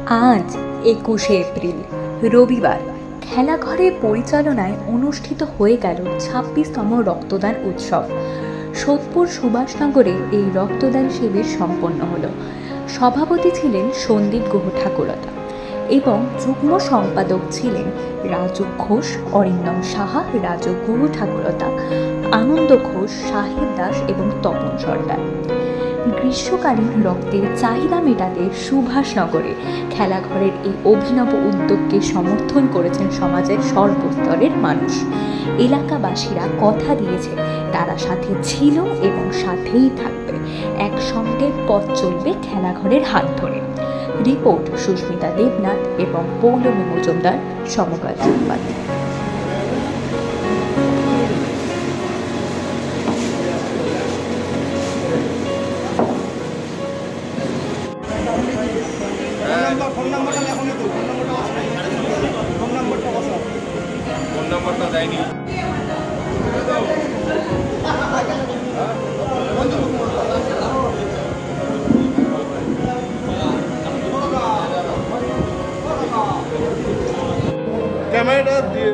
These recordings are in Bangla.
আজ ২১শে এপ্রিল রবিবার খেলাঘরে পরিচালনায় অনুষ্ঠিত হয়ে গেল ২৬তম রক্তদান উৎসব। সোদপুর সুভাষনগরে এই রক্তদান শিবির সম্পন্ন হল। সভাপতি ছিলেন সন্দীপ গুহ ঠাকুরতা এবং যুগ্ম সম্পাদক ছিলেন রাজু ঘোষ, অরিন্দম সাহা, রাজু গুহ ঠাকুরতা, আনন্দ ঘোষ, সাহেব দাস এবং তপন সর্দার। গ্রীষ্মকালীন রক্তের চাহিদা মেটাতে সুভাষনগরে খেলাঘরের এই অভিনব উদ্যোগকে সমর্থন করেছেন সমাজের সর্বস্তরের মানুষ। এলাকাবাসীরা কথা দিয়েছে তারা সাথে ছিল এবং সাথেই থাকবে। একসঙ্গে পথ চলবে খেলাঘরের হাত ধরে। রিপোর্ট সুস্মিতা দেবনাথ এবং পৌলমী মজুমদার, সমকাল সংবাদ। ফোন নাম্বারটা দেয়নি। ক্যামেরাটা দিয়ে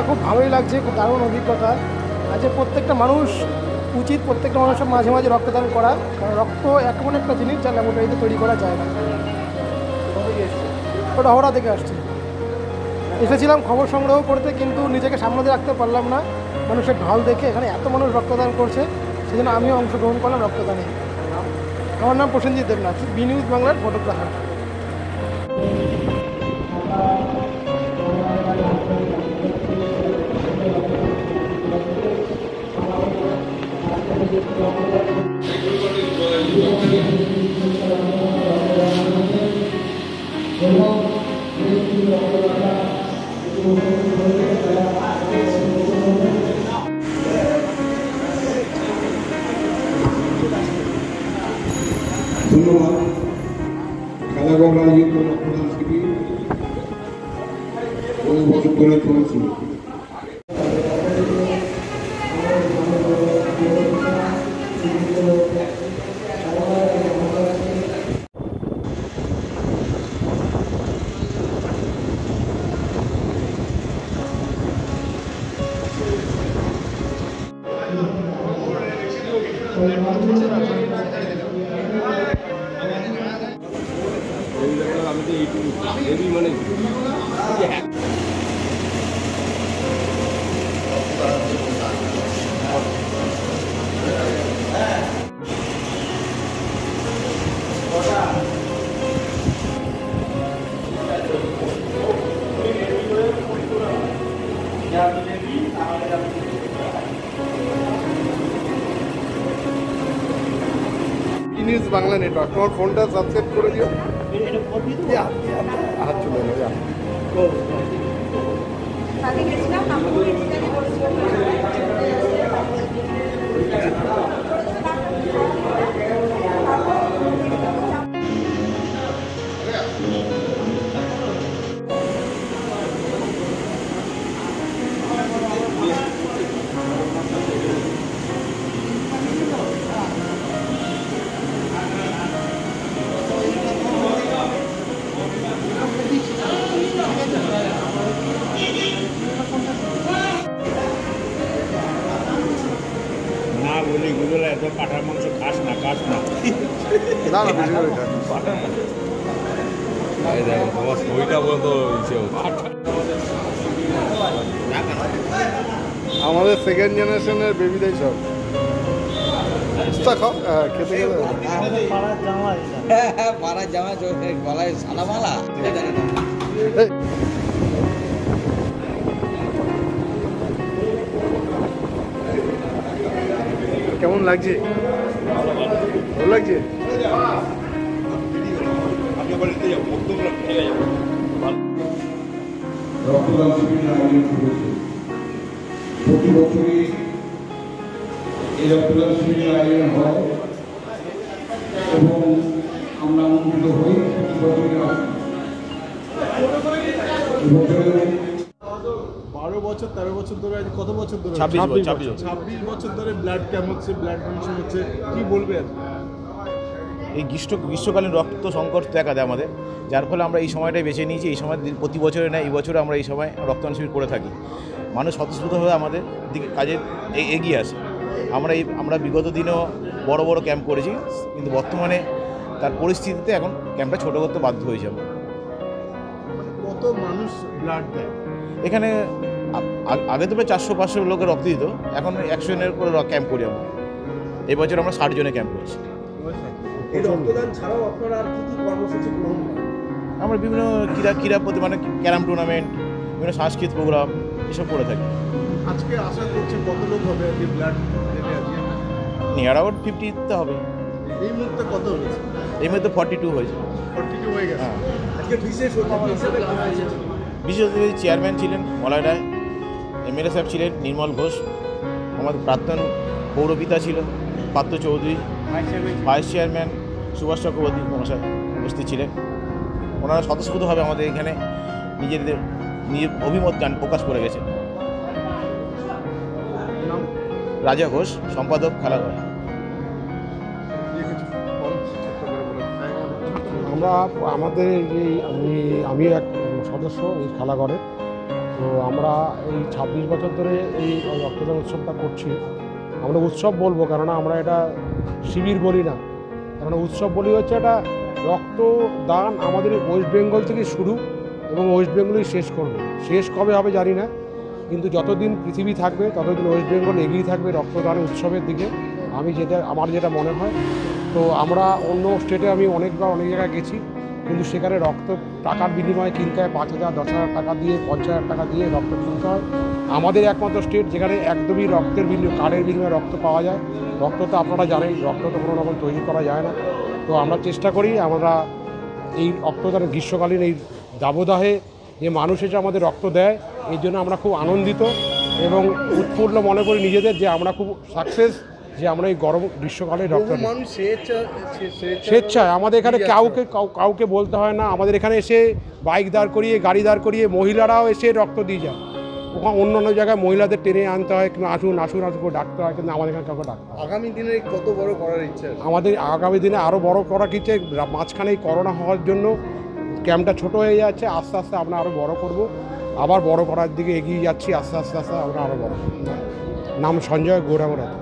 খুব ভালোই লাগছে, খুব দারুণ অভিজ্ঞতা। আজ প্রত্যেকটা মানুষ উচিত প্রত্যেকটা মানুষের মাঝে মাঝে রক্তদান করা, কারণ রক্ত এমন একটা জিনিস যা ল্যাবরেটরিতে তৈরি করা যায় না। ওটা হাওড়া থেকে আসছে। এসেছিলাম খবর সংগ্রহ করতে, কিন্তু নিজেকে সামনে রাখতে পারলাম না। মানুষের ঢল দেখে এখানে এত মানুষ রক্তদান করছে, সেজন্য আমিও অংশগ্রহণ করলাম রক্তদানে। আমার নাম প্রসেনজিৎ দেবনাথ, বি নিউজ বাংলার ফটোগ্রাফার। ধন্যবাদ। খেলাঘর আয়োজিত রক্তদান শিবির বহু বছর ধরে চলেছিল। আমি তো এইটুকু মানে নিউজ বাংলা নেটওয়ার্ক। তোমার ফোনটা সাবস্ক্রাইব করে দিও। হাত চলে যাবে। বলি গুগলে এত পাঠার মাংস খাস না তোমার সইটা বলতো। আমাদের সেকেন্ড জেনারেশনের বেবিটাই সব খাও খেতে খেতে পাড়ার জামা গলায় সাদা মালা। কেমন লাগছে? ভালো লাগছে? রক্তদান শিবিরের আয়োজন করেছে। প্রতি বছরই এই রক্তদান শিবিরের আয়োজন হয় এবং আমরা আনন্দিত হই প্রতি বছরই আসি। এবছরে 12 বছর 13 বছর ধরে আজ কত বছর ধরে 26 বছর ধরে ব্লাড ক্যাম্প হচ্ছে, ব্লাড ডোনেশন হচ্ছে, কি বলবে আর? এই গ্রীষ্মকালীন রক্ত সংকট দেখা দেয় আমাদের, যার ফলে আমরা এই সময়টাই বেছে নিয়েছি। এই সময় প্রতি বছরে না, এই বছরে আমরা এই সময় রক্তদান শিবির করে থাকি। মানুষ স্বতঃস্ফূর্তভাবে আমাদের দিকে কাজে এগিয়ে আসে। আমরা বিগত দিনেও বড় বড় ক্যাম্প করেছি, কিন্তু বর্তমানে তার পরিস্থিতিতে এখন ক্যাম্পটা ছোটো করতে বাধ্য হয়েছে আমরা। কত মানুষ ব্লাড দেয় এখানে আগে তো প্রায় 400-500 লোকের রক্ত দিত, এখন 100 জনের করে ক্যাম্প করি আমরা। এই বছর আমরা 60 জনের ক্যাম্প করছি। এই রক্তদান ছাড়াও আপনারা আর কি কি কর্মসূচি গ্রহণ করেন? আমরা বিভিন্ন ক্রীড়া প্রতি মানে ক্যারাম টুর্নামেন্ট, বিভিন্ন সাংস্কৃতিক প্রোগ্রাম এসব করে থাকি। আজকে আশা করছে কত লোক হবে আর কি ব্লাড দেবে আজকে? নিয়ার আউট 50 তো হবে। এই মুহূর্তে কত হয়েছে? এই মধ্যে 42 হয়েছে। 42 হয়ে গেছে। হ্যাঁ। আজকে বিশেষ অতিথি হিসেবে কি হয়েছে? বিশেষ অতিথি চেয়ারম্যান ছিলেন মলয় রায়, এমএলএ সাহেব ছিলেন নির্মল ঘোষ, আমাদের প্রাক্তন পৌরপিতা ছিল পার্থ চৌধুরী, ভাইস চেয়ারম্যান সুভাষ চক্রবর্তী মহাশয় উপস্থিত ছিলেন। ওনারা স্বতঃস্ফূর্তভাবে আমাদের এখানে নিজের অভিমত প্রকাশ করে গেছেন। রাজা ঘোষ, সম্পাদক, খেলাঘর। আমরা আমাদের আমি এক সদস্য এই খেলাঘরের। তো আমরা এই 26 বছর ধরে এই রক্তদান উৎসবটা করছি। আমরা উৎসব বলবো, কেননা আমরা এটা শিবির বলি না, কেননা উৎসব বলি হচ্ছে এটা রক্তদান আমাদের ওয়েস্ট বেঙ্গল থেকে শুরু এবং ওয়েস্ট বেঙ্গলেই শেষ করবে। শেষ কবে হবে জানি না, কিন্তু যতদিন পৃথিবী থাকবে ততদিন ওয়েস্ট বেঙ্গল এগিয়ে থাকবে রক্তদান উৎসবের দিকে, আমার যেটা মনে হয়। তো আমরা অন্য স্টেটে আমি অনেক জায়গায় গেছি, কিন্তু সেখানে রক্ত টাকার বিনিময়ে কিনতে হয়, 5,000 10,000 টাকা দিয়ে, 50,000 টাকা দিয়ে রক্ত কিনতে হয়। আমাদের একমাত্র স্টেট যেখানে একদমই কার্ডের বিনিময়ে রক্ত পাওয়া যায়। রক্ত তো আপনারা জানেন, রক্ত তো কোনো রকম তৈরি করা যায় না। তো আমরা চেষ্টা করি আমরা এই রক্তদান গ্রীষ্মকালীন এই দাবদাহে যে মানুষ এসে আমাদের রক্ত দেয়, এই জন্য আমরা খুব আনন্দিত এবং উৎফুল্ল মনে করি নিজেদের, যে আমরা খুব সাকসেস যে আমরা এই গ্রীষ্মকালে রক্ত স্বেচ্ছায় আমাদের এখানে কাউকে বলতে হয় না। আমাদের এখানে এসে বাইক দাঁড় করিয়ে, গাড়ি দাঁড় করিয়ে মহিলারাও এসে রক্ত দিয়ে যায়। ওখানে অন্য জায়গায় মহিলাদের টেনে আনতে হয়, কিন্তু আসুন করে ডাকতে হয়, কিন্তু আমাদের এখানে কাউকে ডাকতে হয়। আগামী দিনে কত বড় করার ইচ্ছা? আমাদের আগামী দিনে আরও বড় করার ইচ্ছে। মাঝখানে এই করোনা হওয়ার জন্য ক্যাম্পটা ছোট হয়ে যাচ্ছে, আস্তে আস্তে আমরা আরও বড় করব, আবার বড় করার দিকে এগিয়ে যাচ্ছি। আস্তে আস্তে আমরা আরও বড় করব। নাম সঞ্জয় গৌরাঙ্গ রায়।